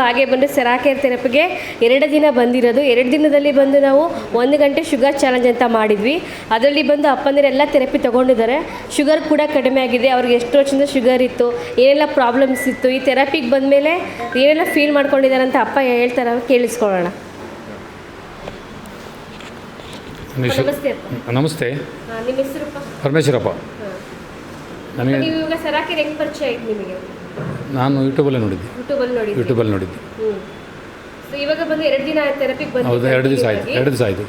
ಹಾಗೆ ಬಂದು ಸೆರಾಕೇರ್ ಥೆರಪಿಗೆ 2 ದಿನ ಬಂದಿರೋದು. 2 ದಿನದಲ್ಲಿ ಬಂದು ನಾವು 1 ಗಂಟೆ ಶುಗರ್ ಚಾಲೆಂಜ್ ಅಂತ ಮಾಡಿದ್ವಿ. ಅದರಲ್ಲಿ ಬಂದು ಅಪ್ಪಂದಿರೆಲ್ಲ ಥೆರಪಿ ತೊಗೊಂಡಿದ್ದಾರೆ. ಶುಗರ್ ಕೂಡ ಕಡಿಮೆ ಆಗಿದೆ. ಅವ್ರಿಗೆ ಎಷ್ಟು ವರ್ಷದಿಂದ ಶುಗರ್ ಇತ್ತು, ಏನೆಲ್ಲ ಪ್ರಾಬ್ಲಮ್ಸ್ ಇತ್ತು, ಈ ಥೆರಪಿಗೆ ಬಂದಮೇಲೆ ಏನೆಲ್ಲ ಫೀಲ್ ಮಾಡ್ಕೊಂಡಿದ್ದಾರೆ ಅಂತ ಅಪ್ಪ ಹೇಳ್ತಾರೆ, ಕೇಳಿಸ್ಕೊಳ್ಳೋಣ. ನಮಸ್ತೆ ಅಪ್ಪ. ನಮಸ್ತೆ. ನಿಮ್ಮ ಹೆಸರಪ್ಪ? ಪರಮೇಶ್ವರಪ್ಪ. ನನಗೆ ನೀವು ಇವಾಗ ಸೆರಾಕೇರ್ ಹೆಂಗೆ ಪರಿಚಯ ಆಯ್ತು ನಿಮಗೆ? ನಾನು ಯೂಟ್ಯೂಬಲ್ಲಿ ನೋಡಿದ್ದೆ. ಯೂಟ್ಯೂಬಲ್ಲಿ ನೋಡಿದ್ದೆ. ಸೊ ಇವಾಗ ಬಂದು 2 ದಿನ ಥೆರಪಿಗೆ ಬಂದು. ಹೌದು, 2 ದಿವಸ ಆಯಿತು. 2 ದಿವಸ ಆಯಿತು.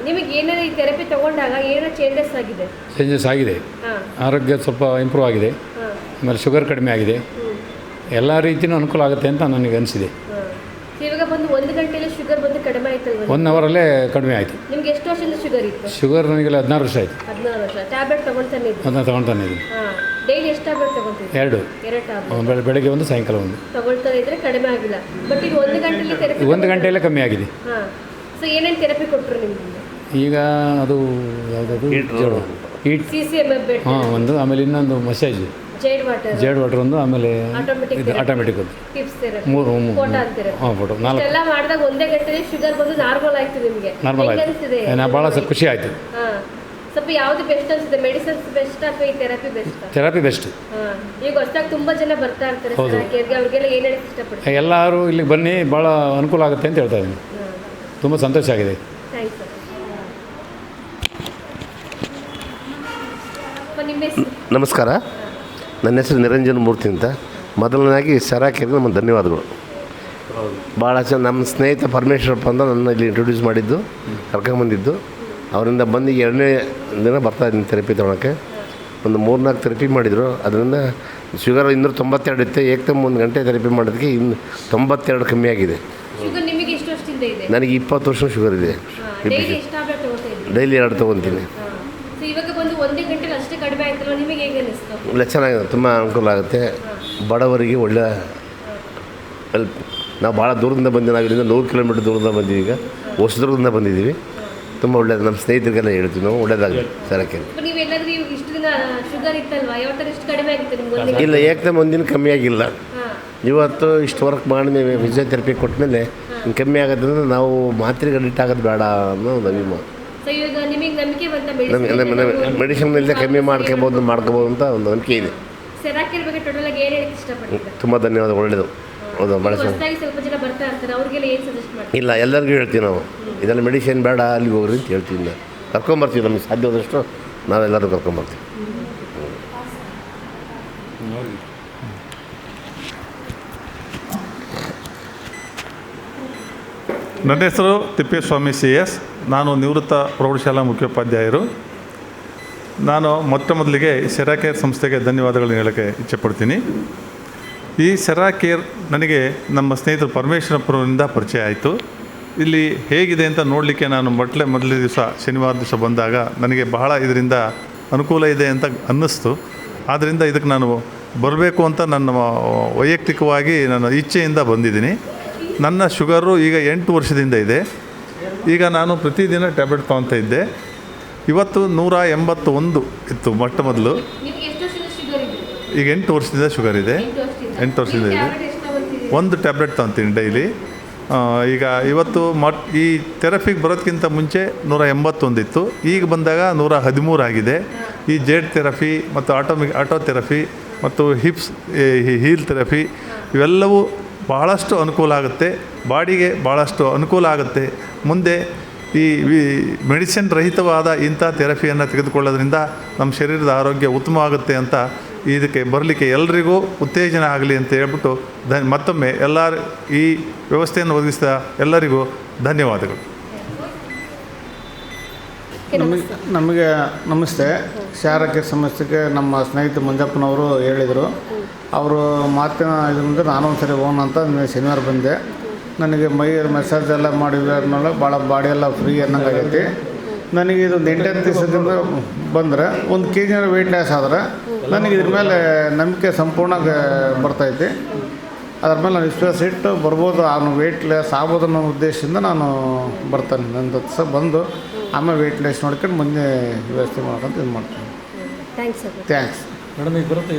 ನಿಮಗೆ ಏನಾದ್ರು ಈ ಥೆರಪಿ ತೊಗೊಂಡಾಗ ಏನೋ ಚೇಂಜಸ್ ಆಗಿದೆ? ಚೇಂಜಸ್ ಆಗಿದೆ. ಆರೋಗ್ಯ ಸ್ವಲ್ಪ ಇಂಪ್ರೂವ್ ಆಗಿದೆ. ಆಮೇಲೆ ಶುಗರ್ ಕಡಿಮೆ ಆಗಿದೆ. ಎಲ್ಲ ರೀತಿಯೂ ಅನುಕೂಲ ಆಗುತ್ತೆ ಅಂತ ನನಗೆ ಅನಿಸಿದೆ. ಇವಾಗ ಬಂದು 1 ಗಂಟೆಯಲ್ಲಿ ಶುಗರ್ ಬಂದು ಕಡಿಮೆ ಆಯ್ತಲ್ವ? 1 ಅವರಲ್ಲೇ ಕಡಿಮೆ ಆಯಿತು. ನಿಮ್ಗೆ ಎಷ್ಟು ವರ್ಷದಿಂದ ಶುಗರ್ ಇತ್ತು? ಶುಗರ್ ನನಗೆಲ್ಲ 16 ವರ್ಷ ಆಯಿತು. 16 ವರ್ಷ. ಟ್ಯಾಬ್ಲೆಟ್ ತೊಗೊಳ್ತಾನೆ ಇದ್ದೀನಿ. ಅದನ್ನ ತೊಗೊಳ್ತಾನೆ ಇದ್ದೀನಿ. ಡೈಲಿ ಎಷ್ಟು ಟ್ಯಾಬ್ಲೆಟ್ ತೊಗೊಳ್ತೀವಿ? 2 ಟ್ಯಾಬ್ಲೆಟ್. ಬೆಳಗ್ಗೆ 1, ಸಾಯಂಕಾಲ 1 ತೊಗೊಳ್ತಾನೆ ಇದ್ರೆ ಕಡಿಮೆ ಆಗಿಲ್ಲ. ಬಟ್ ಈಗ 1 ಗಂಟೆಯಲ್ಲಿ ಥೆರಪಿ 1 ಗಂಟೆಯಲ್ಲೇ ಕಮ್ಮಿ ಆಗಿದೆ. ಸೊ ಏನೇನು ಥೆರಪಿ ಕೊಟ್ಟರು ನಿಮಗೆ? ಈಗ ಅದು ಯಾವುದದು ಹೀಟ್ CCMF ಒಂದು, ಆಮೇಲೆ ಇನ್ನೊಂದು ಮಸಾಜ್ ಜೇಡ್ ವಾಟರ್ ಒಂದು, ಆಮೇಲೆ ಆಟೋಮೆಟಿಕ್ ಒಂದು, 3 ಫೋಟೋ 4 ಎಲ್ಲ ಮಾಡಿದಾಗ 1 ಗಂಟೆಯಲ್ಲಿ ಶುಗರ್ ಬಂದು ನಾರ್ಮಲ್ ಆಯ್ತು. ನಿಮಗೆ ನಾರ್ಮಲ್ ಆಯಿತು. ನಾನು ಭಾಳ ಖುಷಿ ಆಯಿತು. ಸ್ವಲ್ಪ ಯಾವುದು ಬೆಸ್ಟ್ ಅನ್ಸುತ್ತೆ? ಮೆಡಿಸಿನ್ಸ್ ಬೆಸ್ಟ್ ಅಥವಾ ಈ ಥೆರಪಿ ಬೆಸ್ಟ್? Therapy best. ಈಗ ಹೊಸದಾಗಿ ತುಂಬ ಜನ ಬರ್ತಾ ಇರ್ತಾರೆ ಸೆರಾಕೇರ್ಗೆ, ಅವ್ರಿಗೆಲ್ಲ ಏನು ಹೇಳಕ್ಕೆ ಇಷ್ಟಪಡ್ತಾರೆ? ಎಲ್ಲರೂ ಇಲ್ಲಿಗೆ ಬನ್ನಿ, ಭಾಳ ಅನುಕೂಲ ಆಗುತ್ತೆ ಅಂತ ಹೇಳ್ತಾ ಇದ್ದೀನಿ. ತುಂಬ ಸಂತೋಷ ಆಗಿದೆ. Thanks sir. ನಿಮ್ಮ ಹೆಸರು? ನಮಸ್ಕಾರ, ನನ್ನ ಹೆಸರು ನಿರಂಜನ ಮೂರ್ತಿ ಅಂತ. ಮೊದಲನೇದಾಗಿ ಸೆರಾಕೇರ್ಗೆ ನಮ್ಮ ಧನ್ಯವಾದಗಳು. ಭಾಳ ಚೆನ್ನಾಗಿ ನಮ್ಮ ಸ್ನೇಹಿತ ಪರಮೇಶ್ವರಪ್ಪ ಅಂತ ನನ್ನ ಇಲ್ಲಿ ಇಂಟ್ರೊಡ್ಯೂಸ್ ಮಾಡಿದ್ದು, ಕರ್ಕೊಂಬಂದಿದ್ದು. ಅವರಿಂದ ಬಂದು 2ನೇ ದಿನ ಬರ್ತಾಯಿದ್ದೀನಿ ಥೆರಪಿ ತೊಗೊಳಕ್ಕೆ. ಒಂದು 3-4 ಥೆರಪಿ ಮಾಡಿದರು. ಅದರಿಂದ ಶುಗರ್ 292 ಇತ್ತು. ಏಕ್ದಮ್ 1 ಗಂಟೆ ಥೆರಪಿ ಮಾಡೋದಕ್ಕೆ 92 ಕಮ್ಮಿ ಆಗಿದೆ. ನನಗೆ 20 ವರ್ಷ ಶುಗರ್ ಇದೆ. ಡೈಲಿ 2 ತೊಗೊತೀನಿ. ಇಲ್ಲ, ಚೆನ್ನಾಗಿದೆ, ತುಂಬ ಅನುಕೂಲ ಆಗುತ್ತೆ. ಬಡವರಿಗೆ ಒಳ್ಳೆ ಹೆಲ್ಪ್. ನಾವು ಭಾಳ ದೂರದಿಂದ ಬಂದು, ನಾವು ಇಲ್ಲಿಂದ 100 ಕಿಲೋಮೀಟ್ರ್ ದೂರದಿಂದ ಬಂದೀವಿ. ಈಗ ಹೊಸದುರ್ಗದಿಂದ ಬಂದಿದ್ದೀವಿ. ತುಂಬ ಒಳ್ಳೆಯದು. ನಮ್ಮ ಸ್ನೇಹಿತರಿಗೆಲ್ಲ ಹೇಳ್ತೀವಿ ನಾವು, ಒಳ್ಳೆಯದಾಗಲಿ ಸೆರಾಕೇರ್. ಇಲ್ಲ, ಏಕ್ದಮ್ 1 ದಿನ ಕಮ್ಮಿ ಆಗಿಲ್ಲ. ಇವತ್ತು ಇಷ್ಟು ವರ್ಕ್ ಮಾಡಿ ಫಿಸಿಯೋಥೆರಪಿ ಕೊಟ್ಟಮೇಲೆ ಕಮ್ಮಿ ಆಗೋದ್ರಿಂದ ನಾವು ಮಾತ್ರೆಗೆ ಅಡಿಕ್ಟ್ ಆಗೋದು ಬೇಡ ಅನ್ನೋ ಒಂದು ಅಭಿಮಾನ. ಮೆಡಿಸಿನ್ನಿಂದ ಕಮ್ಮಿ ಮಾಡ್ಕೋಬೋದು ಅಂತ ಒಂದು ನಂಬಿಕೆ ಇದೆ. ತುಂಬ ಧನ್ಯವಾದ. ಒಳ್ಳೆಯದು. ಹೌದು, ಭಾಳ ಇಲ್ಲ, ಎಲ್ಲರಿಗೂ ಹೇಳ್ತೀವಿ ನಾವು, ಇದೆಲ್ಲ ಮೆಡಿಸಿನ್ ಬೇಡ, ಅಲ್ಲಿಗೆ ಹೋಗ್ರಿ ಅಂತ ಹೇಳ್ತೀವಿ. ನಾವು ಕರ್ಕೊಂಬರ್ತೀವಿ, ನಮಗೆ ಸಾಧ್ಯವಾದಷ್ಟು ನಾವೆಲ್ಲರೂ ಕರ್ಕೊಂಬರ್ತೀವಿ. ನನ್ನ ಹೆಸರು ತಿಪ್ಪೇಸ್ವಾಮಿ CS. ನಾನು ನಿವೃತ್ತ ಪ್ರೌಢಶಾಲಾ ಮುಖ್ಯೋಪಾಧ್ಯಾಯರು. ನಾನು ಮೊದಲಿಗೆ ಸೆರಾಕೇರ್ ಸಂಸ್ಥೆಗೆ ಧನ್ಯವಾದಗಳನ್ನು ಹೇಳೋಕ್ಕೆ ಇಚ್ಛೆಪಡ್ತೀನಿ. ಈ ಸೆರಾಕೇರ್ ನನಗೆ ನಮ್ಮ ಸ್ನೇಹಿತರು ಪರಮೇಶ್ವರಪ್ಪರಿಂದ ಪರಿಚಯ ಆಯಿತು. ಇಲ್ಲಿ ಹೇಗಿದೆ ಅಂತ ನೋಡಲಿಕ್ಕೆ ನಾನು ಮೊದಲನೇ ದಿವಸ ಶನಿವಾರ ದಿವಸ ಬಂದಾಗ ನನಗೆ ಬಹಳ ಇದರಿಂದ ಅನುಕೂಲ ಇದೆ ಅಂತ ಅನ್ನಿಸ್ತು. ಆದ್ದರಿಂದ ಇದಕ್ಕೆ ನಾನು ಬರಬೇಕು ಅಂತ ನನ್ನ ವೈಯಕ್ತಿಕವಾಗಿ ನನ್ನ ಇಚ್ಛೆಯಿಂದ ಬಂದಿದ್ದೀನಿ. ನನ್ನ ಶುಗರು ಈಗ 8 ವರ್ಷದಿಂದ ಇದೆ. ಈಗ ನಾನು ಪ್ರತಿದಿನ ಟ್ಯಾಬ್ಲೆಟ್ ತೊಗೊತಾ ಇದ್ದೆ. ಇವತ್ತು 181 ಇತ್ತು ಮೊದಲು. ಈಗ 8 ವರ್ಷದಿಂದ ಶುಗರ್ ಇದೆ. 8 ವರ್ಷದಿಂದ ಇದೆ. 1 ಟ್ಯಾಬ್ಲೆಟ್ ತೊಗೊತೀನಿ ಡೈಲಿ. ಈಗ ಇವತ್ತು ಈ ಥೆರಪಿಗೆ ಬರೋದಕ್ಕಿಂತ ಮುಂಚೆ 181 ಇತ್ತು. ಈಗ ಬಂದಾಗ 113 ಆಗಿದೆ. ಈ ಜೇಡ್ ಥೆರಪಿ ಮತ್ತು ಆಟೋ ಥೆರಪಿ ಮತ್ತು ಹೀಲ್ ಥೆರಪಿ ಇವೆಲ್ಲವೂ ಭಾಳಷ್ಟು ಅನುಕೂಲ ಆಗುತ್ತೆ. ಬಾಡಿಗೆ ಭಾಳಷ್ಟು ಅನುಕೂಲ ಆಗುತ್ತೆ. ಮುಂದೆ ಈ ಮೆಡಿಸಿನ್ ರಹಿತವಾದ ಇಂಥ ಥೆರಪಿಯನ್ನು ತೆಗೆದುಕೊಳ್ಳೋದ್ರಿಂದ ನಮ್ಮ ಶರೀರದ ಆರೋಗ್ಯ ಉತ್ತಮವಾಗುತ್ತೆ ಅಂತ, ಇದಕ್ಕೆ ಬರಲಿಕ್ಕೆ ಎಲ್ರಿಗೂ ಉತ್ತೇಜನ ಆಗಲಿ ಅಂತ ಹೇಳ್ಬಿಟ್ಟು ಮತ್ತೊಮ್ಮೆ ಈ ವ್ಯವಸ್ಥೆಯನ್ನು ಒದಗಿಸಿದ ಎಲ್ಲರಿಗೂ ಧನ್ಯವಾದಗಳು. ನಮಗೆ ನಮಸ್ತೆ. ಸೆರಾಕೇರ್ ಸಂಸ್ಥೆಗೆ ನಮ್ಮ ಸ್ನೇಹಿತ ಮಂಜಪ್ಪನವರು ಹೇಳಿದರು. ಅವರು ಮಾತಿನ ಇದರಿಂದ ನಾನೊಂದು ಸರಿ ಹೋಗೋಣ ಅಂತ ಶನಿವಾರ ಬಂದೆ. ನನಗೆ ಮೈ ಮಸಾಜ್ ಎಲ್ಲ ಮಾಡಿದ್ರೆ ಆದಮೇಲೆ ಭಾಳ ಬಾಡಿ ಎಲ್ಲ ಫ್ರೀ ಅನ್ನಂಗೆ ಆಗೈತಿ. ನನಗೆ ಇದೊಂದು 8 ದಿವಸದಿಂದ ಬಂದರೆ 1 kg ವೆಯ್ಟ್ ಲಾಸ್ ಆದರೆ ನನಗೆ ಇದ್ರ ಮೇಲೆ ನಂಬಿಕೆ ಸಂಪೂರ್ಣ ಬರ್ತೈತಿ. ಅದ್ರ ಮೇಲೆ ನಾನು ವಿಶ್ವಾಸ ಇಟ್ಟು ಬರ್ಬೋದು, ಅವನು ವೆಯ್ಟ್ ಲಾಸ್ ಆಗ್ಬೋದು ಅನ್ನೋ ಉದ್ದೇಶದಿಂದ ನಾನು ಬರ್ತಾನೆ. ನನ್ನ ದಿವಸ ಬಂದು ಆಮೇಲೆ ವೆಯ್ಟ್ ಲಾಸ್ ನೋಡ್ಕೊಂಡು ಮುಂದೆ ವ್ಯವಸ್ಥೆ ಮಾಡ್ಕೊಂಡು ಇದು ಮಾಡ್ತೀನಿ. ಥ್ಯಾಂಕ್ಸ್. Thanks madam. ಈಗ ಬರುತ್ತೆ.